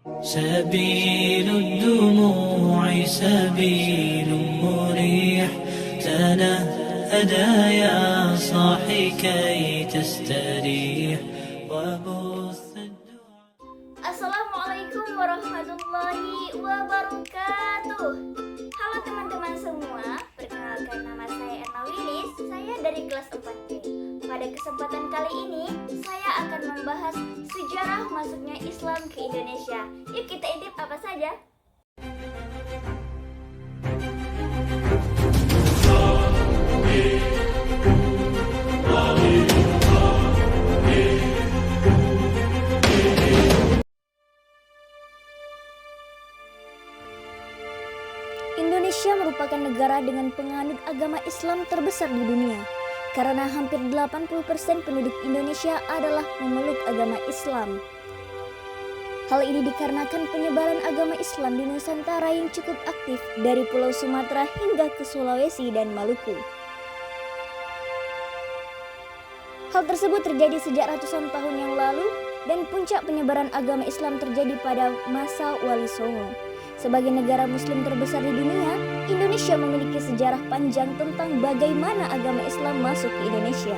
سبيل الدموع سبيل مريح تنهدى يا صاحي كي تستريح وبث Assalamualaikum warahmatullahi wabarakatuh. Halo teman-teman semua, perkenalkan nama saya Erna Wilis, saya dari kelas 4D. Pada kesempatan kali ini, saya akan membahas sejarah masuknya Islam ke Indonesia. Yuk kita intip apa saja. Indonesia merupakan negara dengan penganut agama Islam terbesar di dunia, karena hampir 80% penduduk Indonesia adalah memeluk agama Islam. Hal ini dikarenakan penyebaran agama Islam di Nusantara yang cukup aktif dari Pulau Sumatera hingga ke Sulawesi dan Maluku. Hal tersebut terjadi sejak ratusan tahun yang lalu dan puncak penyebaran agama Islam terjadi pada masa Wali Songo. Sebagai negara muslim terbesar di dunia, Indonesia memiliki sejarah panjang tentang bagaimana agama Islam masuk ke Indonesia.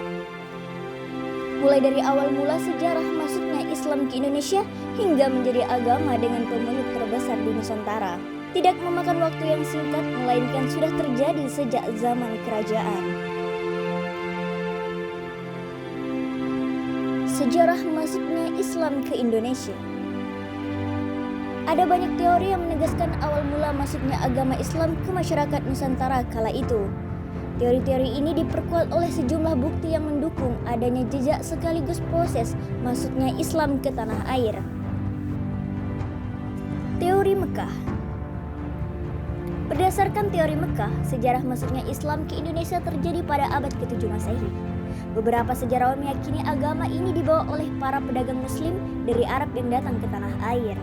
Mulai dari awal mula sejarah masuknya Islam ke Indonesia hingga menjadi agama dengan pemeluk terbesar di Nusantara. Tidak memakan waktu yang singkat, melainkan sudah terjadi sejak zaman kerajaan. Sejarah masuknya Islam ke Indonesia. Ada banyak teori yang menegaskan awal mula masuknya agama Islam ke masyarakat Nusantara kala itu. Teori-teori ini diperkuat oleh sejumlah bukti yang mendukung adanya jejak sekaligus proses masuknya Islam ke tanah air. Teori Mekah. Berdasarkan teori Mekah, sejarah masuknya Islam ke Indonesia terjadi pada abad ke-7 Masehi. Beberapa sejarawan meyakini agama ini dibawa oleh para pedagang muslim dari Arab yang datang ke tanah air.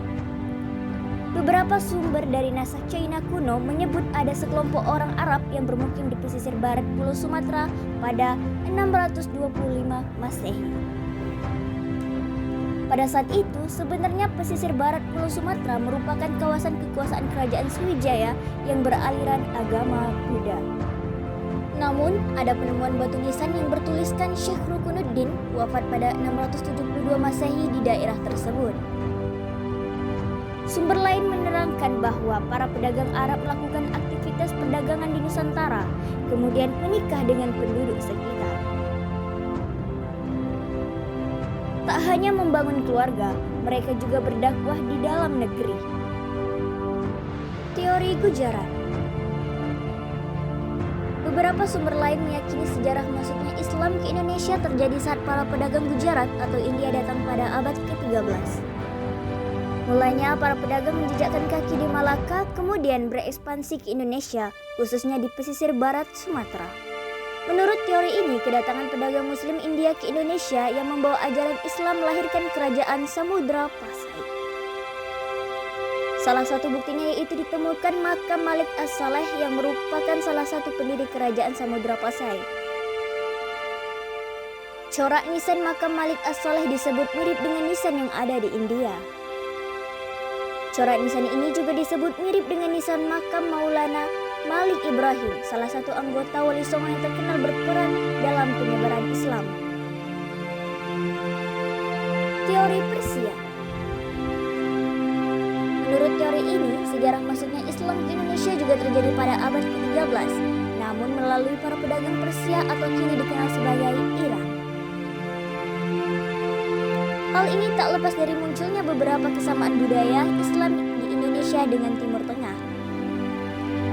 Beberapa sumber dari naskah China kuno menyebut ada sekelompok orang Arab yang bermukim di pesisir barat Pulau Sumatera pada 625 Masehi. Pada saat itu, sebenarnya pesisir barat Pulau Sumatera merupakan kawasan kekuasaan kerajaan Sriwijaya yang beraliran agama Buddha. Namun, ada penemuan batu nisan yang bertuliskan Syekh Rukunuddin wafat pada 672 Masehi di daerah tersebut. Sumber lain menerangkan bahwa para pedagang Arab melakukan aktivitas perdagangan di Nusantara, kemudian menikah dengan penduduk sekitar. Tak hanya membangun keluarga, mereka juga berdakwah di dalam negeri. Teori Gujarat. Beberapa sumber lain meyakini sejarah masuknya Islam ke Indonesia terjadi saat para pedagang Gujarat atau India datang pada abad ke-13. Mulanya para pedagang menjejakkan kaki di Malaka, kemudian berekspansi ke Indonesia, khususnya di pesisir barat Sumatera. Menurut teori ini, kedatangan pedagang muslim India ke Indonesia yang membawa ajaran Islam melahirkan kerajaan Samudra Pasai. Salah satu buktinya yaitu ditemukan makam Malik As-Saleh yang merupakan salah satu pendiri kerajaan Samudra Pasai. Corak nisan makam Malik As-Saleh disebut mirip dengan nisan yang ada di India. Corak nisan ini juga disebut mirip dengan nisan makam Maulana Malik Ibrahim, salah satu anggota Wali Songo yang terkenal berperan dalam penyebaran Islam. Teori Persia. Menurut teori ini, sejarah masuknya Islam ke Indonesia juga terjadi pada abad ke-13, namun melalui para pedagang Persia atau kini dikenal sebagai Iran. Hal ini tak lepas dari munculnya beberapa kesamaan budaya Islam di Indonesia dengan Timur Tengah.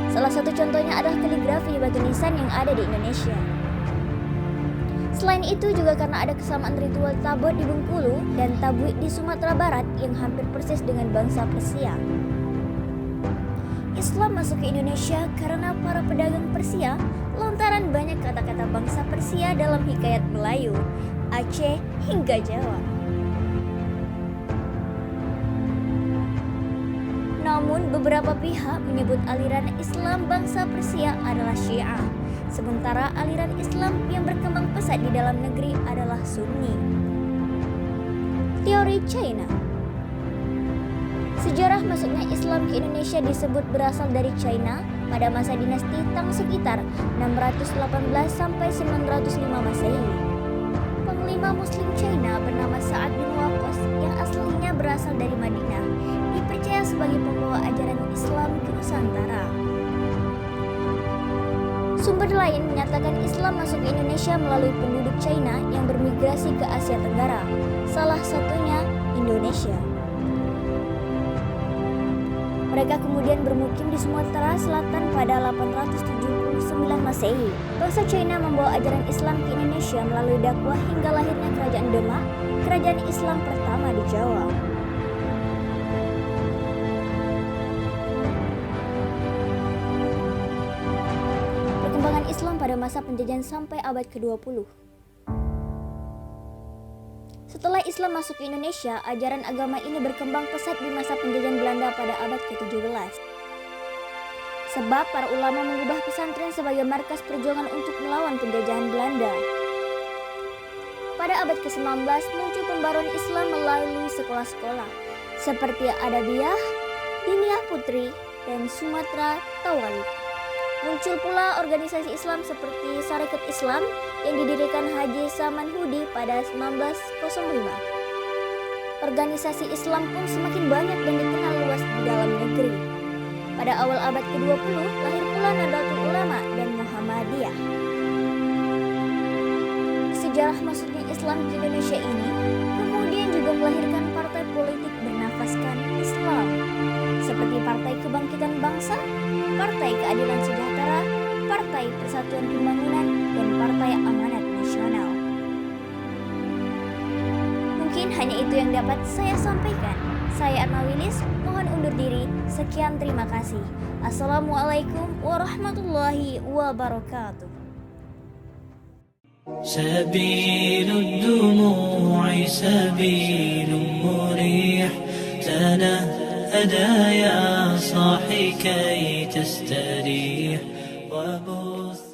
Salah satu contohnya adalah kaligrafi di batu nisan yang ada di Indonesia. Selain itu juga karena ada kesamaan ritual tabot di Bengkulu dan tabuik di Sumatera Barat yang hampir persis dengan bangsa Persia. Islam masuk ke Indonesia karena para pedagang Persia lantaran banyak kata-kata bangsa Persia dalam hikayat Melayu, Aceh hingga Jawa. Namun beberapa pihak menyebut aliran Islam bangsa Persia adalah Syiah, sementara aliran Islam yang berkembang pesat di dalam negeri adalah Sunni. Teori China. Sejarah masuknya Islam ke Indonesia disebut berasal dari China pada masa dinasti Tang sekitar 618 sampai 905 Masehi. Panglima Muslim China bernama Sa'ad bin Waqqas yang aslinya berasal dari Madinah dipercaya sebagai pembawa ajaran Islam ke Nusantara. Sumber lain menyatakan Islam masuk ke Indonesia melalui penduduk China yang bermigrasi ke Asia Tenggara, salah satunya Indonesia. Mereka kemudian bermukim di Sumatera Selatan pada 879 Masehi. Bangsa China membawa ajaran Islam ke Indonesia melalui dakwah hingga lahirnya Kerajaan Demak, kerajaan Islam pertama di Jawa. Perkembangan Islam pada masa penjajahan sampai abad ke-20. Setelah Islam masuk ke Indonesia, ajaran agama ini berkembang pesat di masa penjajahan Belanda pada abad ke-17. Sebab para ulama mengubah pesantren sebagai markas perjuangan untuk melawan penjajahan Belanda. Pada abad ke-19 muncul pembaruan Islam melalui sekolah-sekolah seperti Adabiyah, Diniyah Putri, dan Sumatera Tawalib. Muncul pula organisasi Islam seperti Sarekat Islam yang didirikan Haji Saman Hudi pada 1905. Organisasi Islam pun semakin banyak dan dikenal luas di dalam negeri. Pada awal abad ke-20 lahir pula Nahdlatul Ulama dan Muhammadiyah. Sejarah masuknya Islam ke Indonesia ini kemudian juga melahirkan partai politik bernafaskan Islam seperti Partai Kebangkitan Bangsa, Partai Keadilan Sejahtera, Partai Persatuan Pembangunan, dan Partai Amanat Nasional. Mungkin hanya itu yang dapat saya sampaikan. Saya Arna Wilis, mohon undur diri. Sekian, terima kasih. Assalamualaikum warahmatullahi wabarakatuh. سبيل الدموع سبيل مريح تنهدى يا صاحي كي تستريح وبث